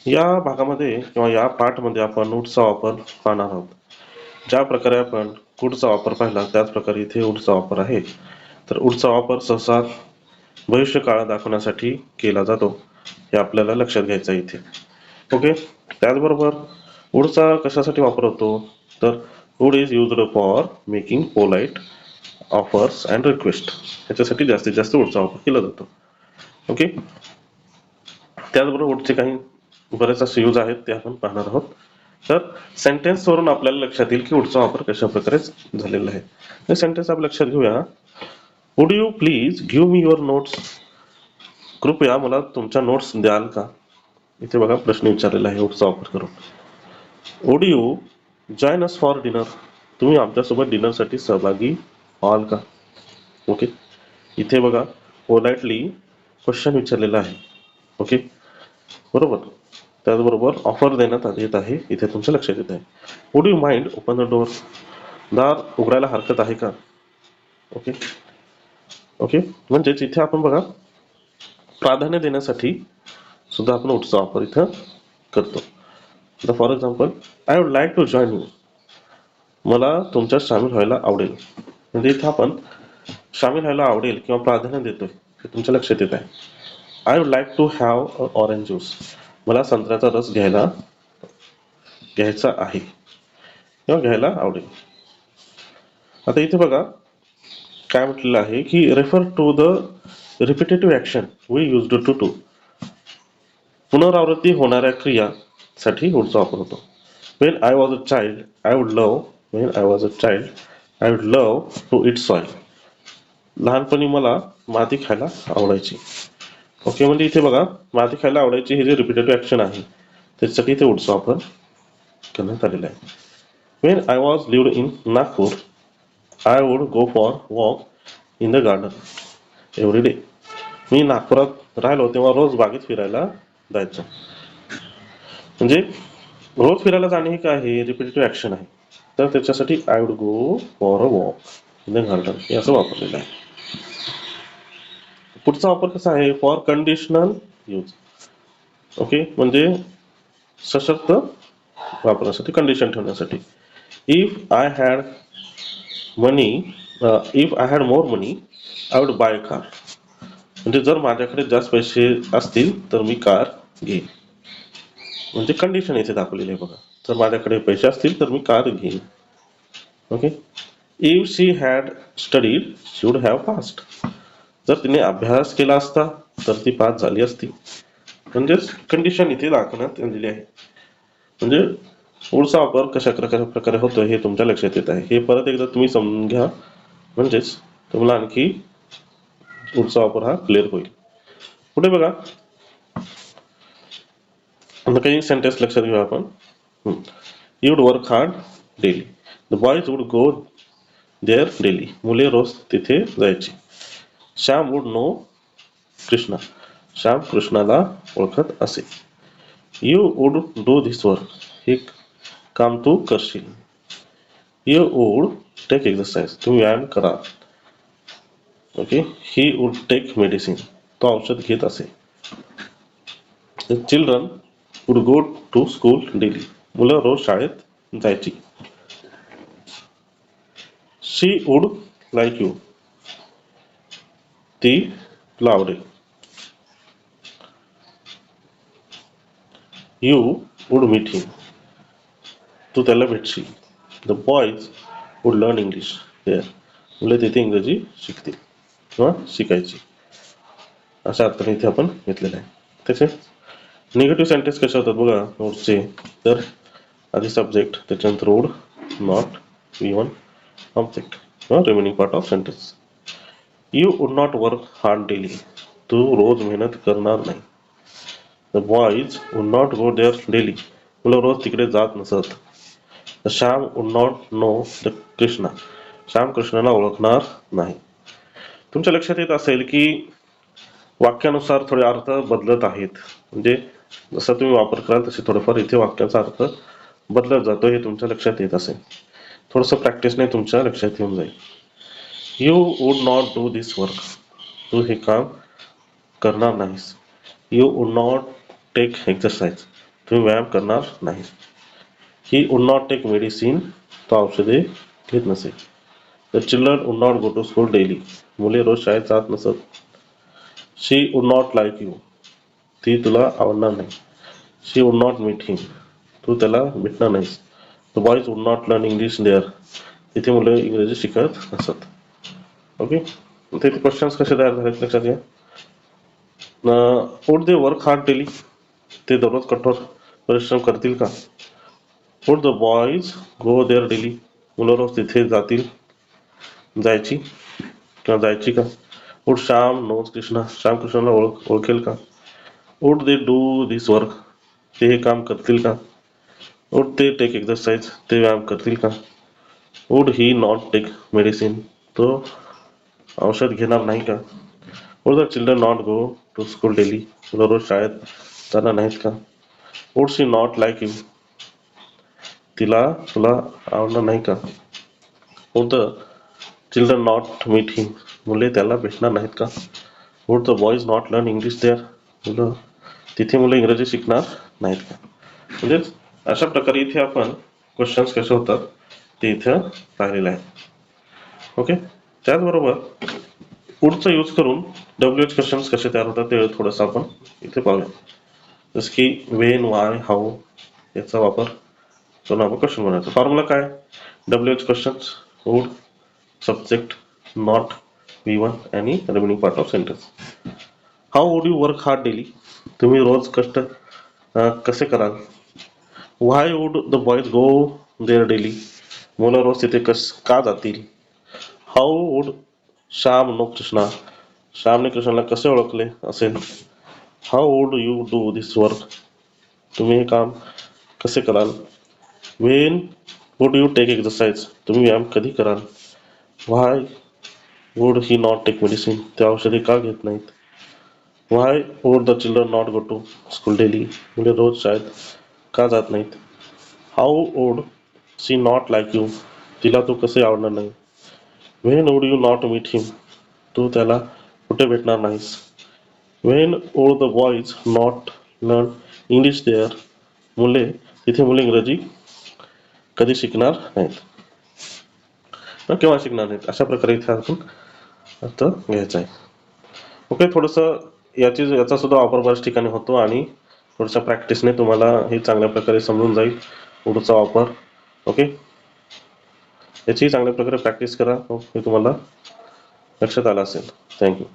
या भागामध्ये किंवा या पाठमध्ये आपण वुडचा वापर पाहणार आहोत. ज्या प्रकारे आपण कुडचा वापर पाहिला त्याच प्रकारे इथे वुडचा वापर आहे. तर वुडचा वापर सहसा भविष्यकाळ दाखवण्यासाठी केला जातो, हे आपल्याला लक्षात घ्यायचं आहे इथे. ओके. त्याचबरोबर वुडचा कशासाठी वापर होतो, तर would is used for making polite offers and request. ह्याच्यासाठी जास्तीत जास्त वुडचा वापर केला जातो. ओके. त्याचबरोबर वुडचे काही बरेच असे यूज आहेत ते आपण पाहणार आहोत. तर सेंटेन्स वरून आपल्याला लक्षात येईल की वुडचा वापर कशा प्रकारे झालेला आहे. हे सेंटेन्स आपण लक्षात घेऊया. Would you please give me your notes. कृपया मला तुमच्या नोट्स द्याल का. इथे बघा प्रश्न विचारलेला आहे वुडचा वापर करून. Would you join us for dinner. तुम्ही आमच्यासोबत डिनरसाठी सहभागी व्हाल का. ओके. इथे बघा पोलाइटली क्वेश्चन विचारलेला आहे. ओके. बरोबर. त्याचबरोबर ऑफर देण्यात येत आहे, इथे तुमच्या लक्षात येत आहे. Would you mind open the door. दार उघडायला हरकत आहे का. ओके. ओके. म्हणजेच इथे आपण बघा प्राधान्य देण्यासाठी सुद्धा आपण वुडचा वापर इथं करतो. आता for example, I would like to join you. मला तुमच्यात सामील व्हायला आवडेल. म्हणजे इथं आपण सामील व्हायला आवडेल किंवा प्राधान्य देतोय हे तुमच्या लक्षात येत आहे. I would like to have orange juice. मला संत्र्याचा रस घ्यायचा आहे किंवा घ्यायला आवडेल. आता इथे बघा काय म्हटलेलं आहे की refer to the repetitive action we used to do. पुनरावृत्ती होणाऱ्या क्रियासाठी वुडचा वापर होतो. When I was a child, I would love. When I was a child, I would love to eat soil. लहानपणी मला माती खायला आवडायची. ओके. म्हणजे इथे बघा माती खायला आवडायची हे जे रिपिटेटिव्ह ऍक्शन आहे त्याच्यासाठी इथे वुडचा वापर करण्यात आलेला आहे. When I was lived in Nagpur, I would go for walk in the garden every day. मी नागपुरात राहिलो तेव्हा रोज बागेत फिरायला जायचो. म्हणजे रोज फिरायला जाणे हे काय आहे, रिपिटेटिव्ह ऍक्शन आहे. तर त्याच्यासाठी I would go for a walk in the garden हे असं वापरलेलं आहे. पुढचा वापर कसा आहे, फॉर कंडिशनल यूज. ओके. म्हणजे सशर्त वापरासाठी, कंडिशन ठेवण्यासाठी. If I had money if I had more money I would by car. म्हणजे जर माझ्याकडे जास्त पैसे असतील तर मी कार घेईन. म्हणजे कंडिशन इथे दाखवलेली आहे बघा. जर माझ्याकडे पैसे असतील तर मी कार घेईन. Okay. If she had studied she would have passed. जर तिने अभ्यास केला असता तर ती पास झाली असती. म्हणजेच कंडिशन इथे दाखवण्यात आलेली आहे. म्हणजे पुढचा वापर कशा प्रकारे होतोय हे तुमच्या लक्षात येत आहे. हे परत एकदा तुम्ही समजून घ्या, म्हणजेच तुम्हाला आणखी पुढचा वापर हा क्लिअर होईल. पुढे बघा आता काही सेंटेन्स लक्षात घेऊ आपण. You would work hard daily. The boys would go there daily. मुले रोज तिथे जायची. Shyam would know Krishna. श्याम कृष्णाला ओळखत असे. You would do this work. हे काम तू करशील. You would take exercise. तुम्ही व्यायाम करा. Okay. He would take medicine. तो औषध घेत असे. Children would go to school daily. मुलं रोज शाळेत जायची. She would like you. ती तुला आवडेल. You would meet him. तू त्याला भेटशील. The boys would learn English there. मुले तिथे इंग्रजी शिकतील किंवा शिकायची. अशा अर्थाने इथे आपण घेतलेलं आहे. त्याचे निगेटिव्ह सेंटेन्स कसे होतात बघा नोट्सचे. तर आधी सब्जेक्ट, त्याच्यानंतर would, not, V one, object किंवा remaining part of sentence. You would not work hard daily. तू रोज मेहनत करणार नाही. The boys would not go there daily. मुलं रोज तिकडे जात नसत. Shyam would not know the Krishna. Shyam कृष्णाला ओळखणार नाही. तुमच्या लक्षात येत असेल की वाक्यानुसार थोडे अर्थ बदलत आहेत. म्हणजे जसा तुम्ही वापर कराल तसे थोडंफार इथे वाक्याचा अर्थ बदलत जातो, हे तुमच्या लक्षात येत असेल. थोडंसं प्रॅक्टिसने तुमच्या लक्षात येऊन जाईल. You would not do this work. तू हे काम करणार नाहीस. You would not take exercise. तुम्ही व्यायाम करणार नाही. He would not take medicine, तो औषधे घेत नसे. The children would not go to school daily, मुले रोज शाळेत जात नसत. She would not like you, ती तुला आवडणार नाही. She would not meet him, तू त्याला भेटणार नाहीस. The boys would not learn English there, तिथे मुलं इंग्रजी शिकत नसत. ओके, तिथे क्वेश्चन्स कसे तयार झाले लक्षात घ्या. Would they work hard daily, ते दररोज कठोर परिश्रम करतील का. Would the boys go there daily, मुलं रोज तिथे जायची का. वुड श्याम नोज कृष्णा, श्याम कृष्णाला ओळखेल का. Would they do this work, ते हे काम करतील का. वुड ते टेक एक्सरसाइज, ते व्यायाम करतील का. Would he not take medicine, तो औषध घेणार नाही का. Would the children not go to school daily, मुलं रोज शाळेत जाणार नाहीत का. Would she not like you, तुला आवडणार नाही का. Would the children not meet him, मुले त्याला भेटणार नाहीत का. Would the boys not learn English there, तिथे मुलं इंग्रजी शिकणार नाहीत का. म्हणजे अशा प्रकारे इथे आपण क्वेश्चन्स कसे होतात ते इथं पाहिलेलं आहे. ओके, त्याचबरोबर वुडचा यूज करून WH क्वेश्चन्स कसे तयार होतात ते थोडंसं आपण इथे पाहूया. जसं की वेन, वाय, हाऊ याचा वापर करून आपण क्वेश्चन बनवायचा. फॉर्म्युला काय, WH questions would subject not V1 आणि remaining part of sentence. How would you work hard daily, तुम्ही रोज कष्ट कसे कराल. Why would the boys go there daily, मुलं रोज तिथे का जातील. How would Shyam know Krishna, श्यामने कृष्णाला कसे ओळखले असेल. How would you do this work, तुम्ही हे काम कसे कराल. When would you take exercise, तुम्ही व्यायाम कधी कराल. Why would he not take medicine, ते औषधे का घेत नाहीत. Why would the children not go to school daily, मुले रोज शाळेत का जात नाहीत. How would she not like you, तिला तू कसे आवडणार नाही. When would you not meet him, तू त्याला कुठे भेटणार नाहीस. When would the boys not learn English there, तिथे मुले इंग्रजी कधी शिकणार नाहीत, केव्हा शिकणार नाहीत. अशा प्रकारे इथे आपण अर्थ घ्यायचा आहे. ओके, थोडंसं याचा सुद्धा वापर बऱ्याच ठिकाणी होतो आणि थोड्याशा प्रॅक्टिसने तुम्हाला हे चांगल्या प्रकारे समजून जाईल वुडचा वापर. ओके, याची चांगल्या प्रकारे प्रॅक्टिस करा, हे तुम्हाला लक्षात आलं असेल. थँक्यू.